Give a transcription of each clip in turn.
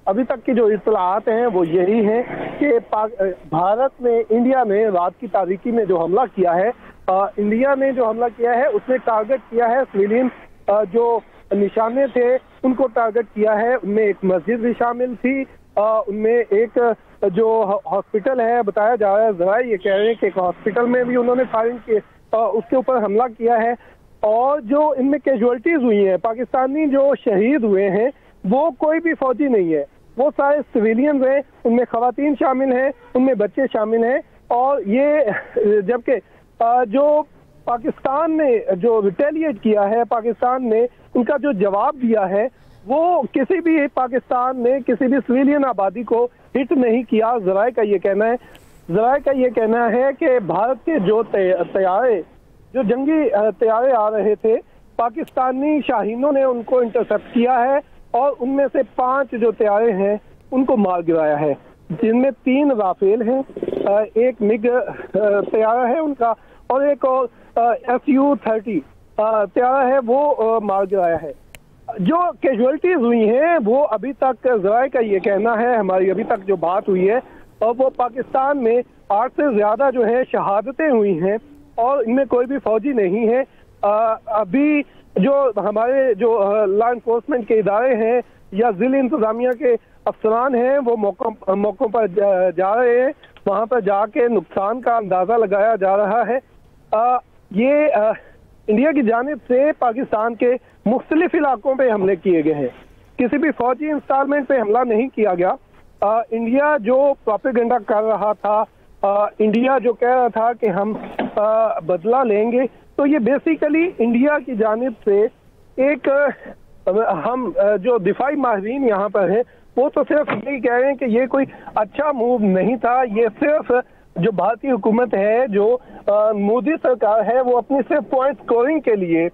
अभी तक की जो इत्तलाआत हैं वो यही हैं कि भारत ने इंडिया ने रात की तारीकी में जो हमला किया है, इंडिया ने जो हमला किया है उसने टारगेट किया है सिविलियन जो निशाने थे उनको टारगेट किया है। उनमें एक मस्जिद भी शामिल थी, उनमें एक जो हॉस्पिटल है, बताया जा रहा है, जरा ये कह रहे हैं कि एक हॉस्पिटल में भी उन्होंने फायरिंग की, उसके ऊपर हमला किया है। और जो इनमें कैजुअल्टीज हुई हैं, पाकिस्तानी जो शहीद हुए हैं वो कोई भी फौजी नहीं है, वो सारे सिविलियंस हैं, उनमें खवातीन शामिल हैं, उनमें बच्चे शामिल हैं। और ये जबकि जो पाकिस्तान ने जो रिटेलिएट किया है, पाकिस्तान ने उनका जो जवाब दिया है वो किसी भी पाकिस्तान ने किसी भी सिविलियन आबादी को हिट नहीं किया। ज़राए का ये कहना है कि भारत के जो तैयारे, जो जंगी तैयारे आ रहे थे, पाकिस्तानी शाहीनों ने उनको इंटरसेप्ट किया है और उनमें से 5 जो तैयारे हैं उनको मार गिराया है, जिनमें 3 राफेल हैं, एक मिग तैयारा है उनका और एक और SU-30 तैयारा है, वो मार गिराया है। जो कैजुअल्टीज हुई हैं वो अभी तक ज़राए का ये कहना है, हमारी अभी तक जो बात हुई है, और वो पाकिस्तान में 8 से ज़्यादा जो है शहादतें हुई हैं और इनमें कोई भी फौजी नहीं है। अभी जो हमारे जो लॉ इन्फोर्समेंट के इदारे हैं या ज़िला इंतज़ामिया के अफसरान हैं वो मौक़ों पर जा रहे हैं, वहाँ पर जाके नुकसान का अंदाज़ा लगाया जा रहा है। ये इंडिया की जानिब से पाकिस्तान के मुख्तलिफ इलाकों पे हमले किए गए हैं, किसी भी फौजी इंस्टॉलमेंट पे हमला नहीं किया गया। इंडिया जो प्रोपेगेंडा कर रहा था, इंडिया जो कह रहा था कि हम बदला लेंगे, तो ये बेसिकली इंडिया की जानिब से एक हम जो दिफाई माहिरीन यहाँ पर हैं वो तो सिर्फ यही कह रहे हैं कि ये कोई अच्छा मूव नहीं था। ये सिर्फ जो भारतीय हुकूमत है, जो मोदी सरकार है, वो अपनी सिर्फ पॉइंट स्कोरिंग के लिए,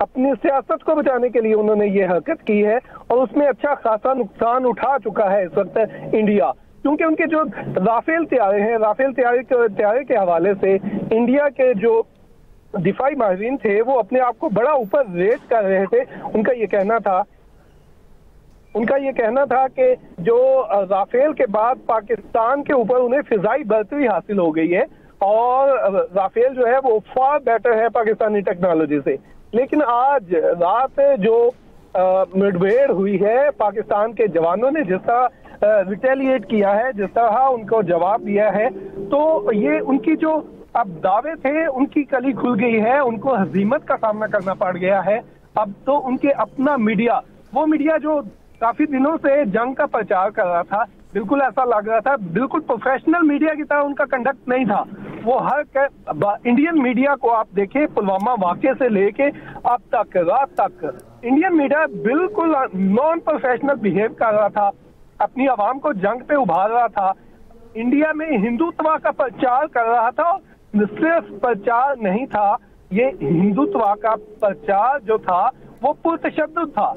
अपनी सियासत को बचाने के लिए उन्होंने ये हरकत की है और उसमें अच्छा खासा नुकसान उठा चुका है इस वक्त इंडिया, क्योंकि उनके जो राफेल तैयारे हैं, राफेल तैयारे के हवाले से इंडिया के जो दिफाई माहिरीन थे वो अपने आप को बड़ा ऊपर रेट कर रहे थे। उनका ये कहना था कि जो राफेल के बाद पाकिस्तान के ऊपर उन्हें फिजाई बर्तरी हासिल हो गई है और राफेल जो है वो फार बेटर है पाकिस्तानी टेक्नोलॉजी से। लेकिन आज रात जो मुठभेड़ हुई है, पाकिस्तान के जवानों ने जिस तरह रिटेलिएट किया है, जिस तरह उनको जवाब दिया है, तो ये उनकी जो अब दावे थे उनकी कली खुल गई है, उनको हजीमत का सामना करना पड़ गया है। अब तो उनके अपना मीडिया, वो मीडिया जो काफी दिनों से जंग का प्रचार कर रहा था, बिल्कुल ऐसा लग रहा था, बिल्कुल प्रोफेशनल मीडिया की तरह उनका कंडक्ट नहीं था। वो हर इंडियन मीडिया को आप देखें, पुलवामा वाक़े से लेके अब तक रात तक इंडियन मीडिया बिल्कुल नॉन प्रोफेशनल बिहेव कर रहा था, अपनी आवाम को जंग पे उभार रहा था, इंडिया में हिंदुत्व का प्रचार कर रहा था। सिर्फ प्रचार नहीं था, ये हिंदुत्व का प्रचार जो था वो पुरतशद्दुद था,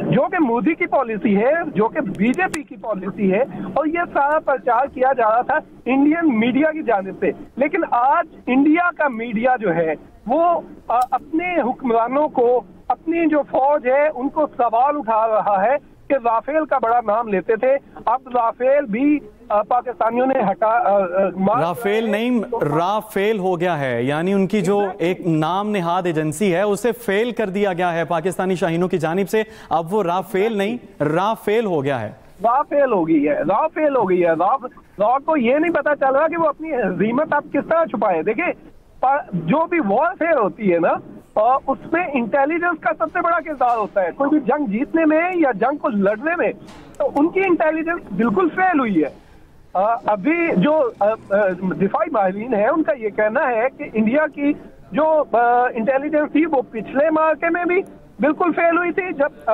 जो कि मोदी की पॉलिसी है, जो कि बीजेपी की पॉलिसी है, और ये सारा प्रचार किया जा रहा था इंडियन मीडिया की जानिब से। लेकिन आज इंडिया का मीडिया जो है वो अपने हुक्मरानों को, अपनी जो फौज है उनको सवाल उठा रहा है कि राफेल का बड़ा नाम लेते थे, अब राफेल भी पाकिस्तानियों ने राफेल नहीं, राफेल हो गया है, यानी उनकी जो एक नाम नेहाद एजेंसी है उसे फेल कर दिया गया है पाकिस्तानी शाहीनों की जानिब से। अब वो राफेल नहीं, राफेल हो गया है, राफेल हो गई है, राफेल हो गई है। राव को ये नहीं पता चल रहा कि वो अपनी हजीमत आप किस तरह छुपाए। देखिए, जो भी वॉरफेयर होती है ना, उसमें इंटेलिजेंस का सबसे बड़ा किरदार होता है। कोई भी जंग जीतने में या जंग को लड़ने में, तो उनकी इंटेलिजेंस बिल्कुल फेल हुई है। अभी जो दिफाई माहिरीन है उनका ये कहना है कि इंडिया की जो इंटेलिजेंस थी वो पिछले मार्के में भी बिल्कुल फेल हुई थी। जब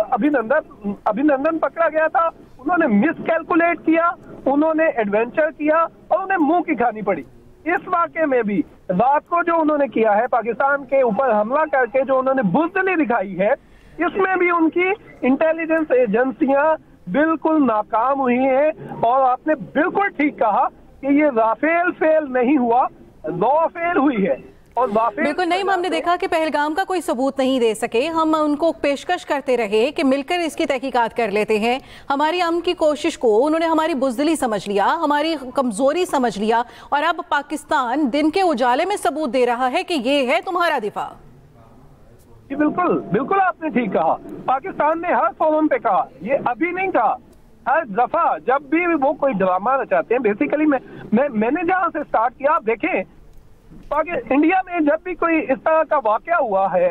अभिनंदन पकड़ा गया था, उन्होंने मिस कैलकुलेट किया, उन्होंने एडवेंचर किया और उन्हें मुंह की खानी पड़ी। इस वाक़े में भी रात को जो उन्होंने किया है, पाकिस्तान के ऊपर हमला करके जो उन्होंने बुज़दिली दिखाई है, इसमें भी उनकी इंटेलिजेंस एजेंसियां बिल्कुल नाकाम हुई हैं। और आपने बिल्कुल ठीक कहा कि ये राफेल फेल नहीं हुआ, राफेल हुई है। बिल्कुल नहीं, हमने देखा कि पहलगाम का कोई सबूत नहीं दे सके, हम उनको पेशकश करते रहे कि मिलकर इसकी तहकीकात कर लेते हैं। हमारी अमन की कोशिश को उन्होंने हमारी बुज़दिली समझ लिया, हमारी कमजोरी समझ लिया, और अब पाकिस्तान दिन के उजाले में सबूत दे रहा है कि ये है तुम्हारा दिफा। बिल्कुल बिल्कुल आपने ठीक कहा। पाकिस्तान ने हर फोरम पे कहा, ये अभी नहीं कहा, हर दफा जब भी वो कोई ड्रामा रचाते हैं। बेसिकली मैंने जहां से स्टार्ट किया, आप देखें इंडिया में जब भी कोई इस तरह का वाकया हुआ है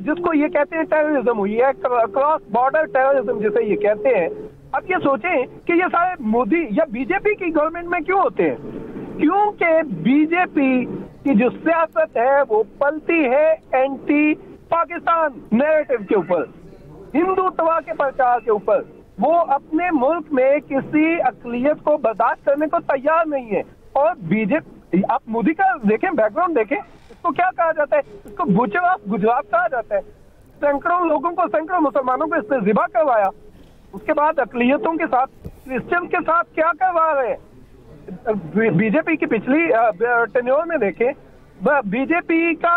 जिसको ये कहते हैं टेररिज्म हुई है, क्रॉस बॉर्डर टेररिज्म जिसे ये कहते हैं, अब ये सोचें कि ये सारे मोदी या बीजेपी की गवर्नमेंट में क्यों होते हैं? क्योंकि बीजेपी की जो सियासत है वो पलती है एंटी पाकिस्तान नैरेटिव के ऊपर, हिंदुत्व के प्रचार के ऊपर। वो अपने मुल्क में किसी अक़लियत को बर्दाश्त करने को तैयार नहीं है। और बीजेपी, आप मोदी का देखें, बैकग्राउंड देखें, इसको क्या कहा जाता है? इसको बुचराफ गुजरात कहा जाता है। सैकड़ों लोगों को, सैकड़ों मुसलमानों को इसने ज़िबा करवाया। उसके बाद अक़लियतों के साथ, क्रिश्चियन के साथ क्या करवा रहे हैं? बीजेपी की पिछली टेन्योर में देखें, बीजेपी का,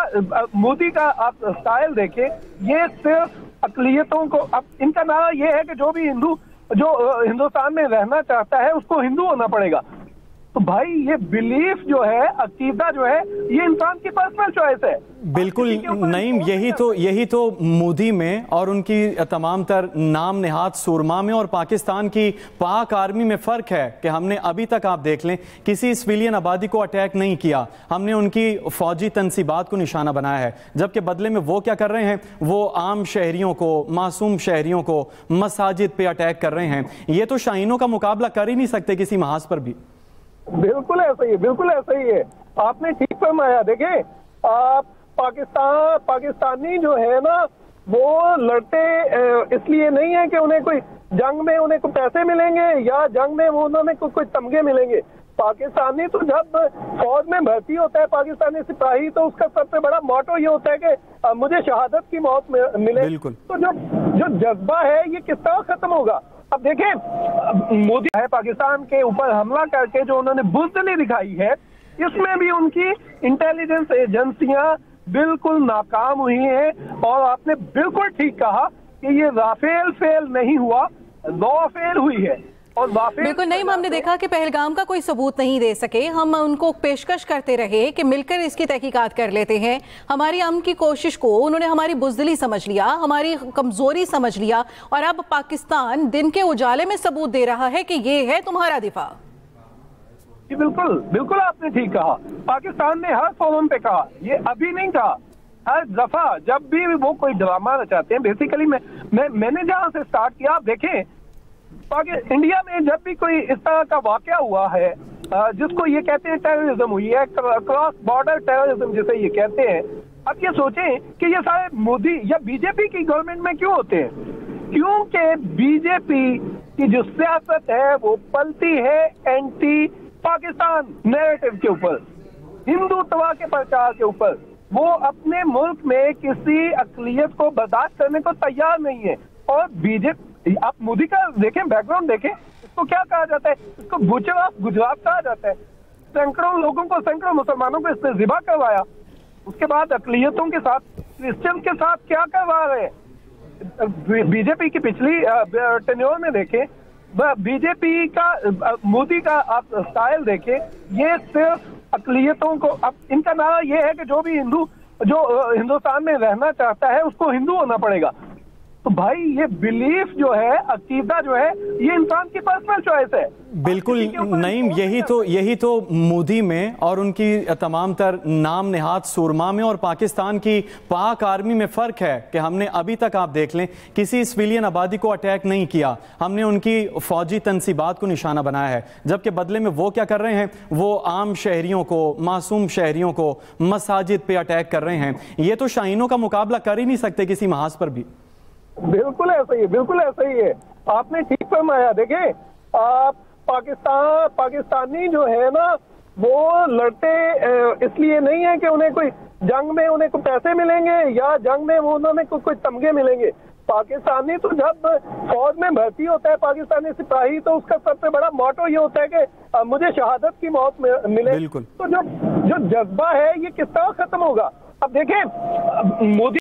मोदी का आप स्टाइल देखें, ये सिर्फ अक़लियतों को, अब इनका नारा ये है कि जो भी हिंदुस्तान में रहना चाहता है उसको हिंदू होना पड़ेगा। तो भाई ये बिलीफ जो है, अकीदा जो है, ये इंसान की पर्सनल चॉइस है। बिल्कुल नहीं, यही तो मोदी में और उनकी तमाम तर नाम नेहाद सुरमा में और पाकिस्तान की पाक आर्मी में फ़र्क है कि हमने अभी तक, आप देख लें, किसी सिविलियन आबादी को अटैक नहीं किया। हमने उनकी फौजी तनसीबात को निशाना बनाया है, जबकि बदले में वो क्या कर रहे हैं? वो आम शहरियों को, मासूम शहरियों को मसाजिद पे अटैक कर रहे हैं। ये तो शाहीनों का मुकाबला कर ही नहीं सकते किसी महाज पर भी। बिल्कुल ऐसा ही है, बिल्कुल ऐसा ही है, आपने ठीक फरमाया। देखें, पाकिस्तानी जो है ना, वो लड़ते इसलिए नहीं है कि उन्हें कोई जंग में उन्हें कोई पैसे मिलेंगे या जंग में उन्होंने कोई तमगे मिलेंगे। पाकिस्तानी तो जब फौज में भर्ती होता है पाकिस्तानी सिपाही, तो उसका सबसे बड़ा मोटो ये होता है कि मुझे शहादत की मौत मिले। तो जो जज्बा है ये किस तरह खत्म होगा? अब देखें, मोदी है पाकिस्तान के ऊपर हमला करके जो उन्होंने बुज़दिली दिखाई है, इसमें भी उनकी इंटेलिजेंस एजेंसियां बिल्कुल नाकाम हुई हैं। और आपने बिल्कुल ठीक कहा कि ये राफेल फेल नहीं हुआ, राफेल हुई है। और बिल्कुल नहीं, हमने देखा कि पहलगाम का कोई सबूत नहीं दे सके, हम उनको पेशकश करते रहे कि मिलकर इसकी तहकीकात कर लेते हैं। हमारी अमन की कोशिश को उन्होंने हमारी बुज़दिली समझ लिया, हमारी कमजोरी समझ लिया, और अब पाकिस्तान दिन के उजाले में सबूत दे रहा है कि ये है तुम्हारा दिफा। बिल्कुल बिल्कुल आपने ठीक कहा। पाकिस्तान ने हर फोरम पे कहा, ये अभी नहीं कहा, हर दफा जब भी वो कोई ड्रामा रचाते हैं। बेसिकली मैंने जहां से स्टार्ट किया, आप देखें इंडिया में जब भी कोई इस तरह का वाकया हुआ है जिसको ये कहते हैं टेररिज्म हुई है, क्रॉस बॉर्डर टेररिज्म जिसे ये कहते हैं, अब ये सोचें कि ये सारे मोदी या बीजेपी की गवर्नमेंट में क्यों होते हैं? क्योंकि बीजेपी की जो सियासत है वो पलती है एंटी पाकिस्तान नैरेटिव के ऊपर, हिंदुत्व के प्रचार के ऊपर। वो अपने मुल्क में किसी अक़लियत को बर्दाश्त करने को तैयार नहीं है। और बीजेपी, आप मोदी का देखें, बैकग्राउंड देखें, इसको क्या कहा जाता है? इसको बुचराफ गुजरात कहा जाता है। सैकड़ों लोगों को, सैकड़ों मुसलमानों को इसने ज़िबा करवाया। उसके बाद अक़लियतों के साथ, क्रिश्चियन के साथ क्या करवा रहे हैं? बीजेपी की पिछली टेन्योर में देखें, बीजेपी का, मोदी का आप स्टाइल देखें, ये सिर्फ अक़लियतों को, अब इनका नारा ये है कि जो भी हिंदुस्तान में रहना चाहता है उसको हिंदू होना पड़ेगा। तो भाई ये बिलीफ जो है, अकीदा जो है, ये इंसान की पर्सनल चॉइस है। बिल्कुल नहीं, यही तो मोदी में और उनकी तमाम तर नाम नेहाद सुरमा में और पाकिस्तान की पाक आर्मी में फ़र्क है कि हमने अभी तक, आप देख लें, किसी सिविलियन आबादी को अटैक नहीं किया। हमने उनकी फौजी तनसीबात को निशाना बनाया है, जबकि बदले में वो क्या कर रहे हैं? वो आम शहरियों को, मासूम शहरियों को मसाजिद पे अटैक कर रहे हैं। ये तो शाहीनों का मुकाबला कर ही नहीं सकते किसी महाज पर भी। बिल्कुल ऐसा ही है, बिल्कुल ऐसा ही है, आपने ठीक फरमाया। देखें, पाकिस्तानी जो है ना, वो लड़ते इसलिए नहीं है कि उन्हें कोई जंग में उन्हें कोई पैसे मिलेंगे या जंग में उन्होंने कोई तमगे मिलेंगे। पाकिस्तानी तो जब फौज में भर्ती होता है पाकिस्तानी सिपाही तो उसका सबसे बड़ा मोटो ये होता है कि मुझे शहादत की मौत मिले। तो जो जज्बा है ये किस तरह खत्म होगा? अब देखें मोदी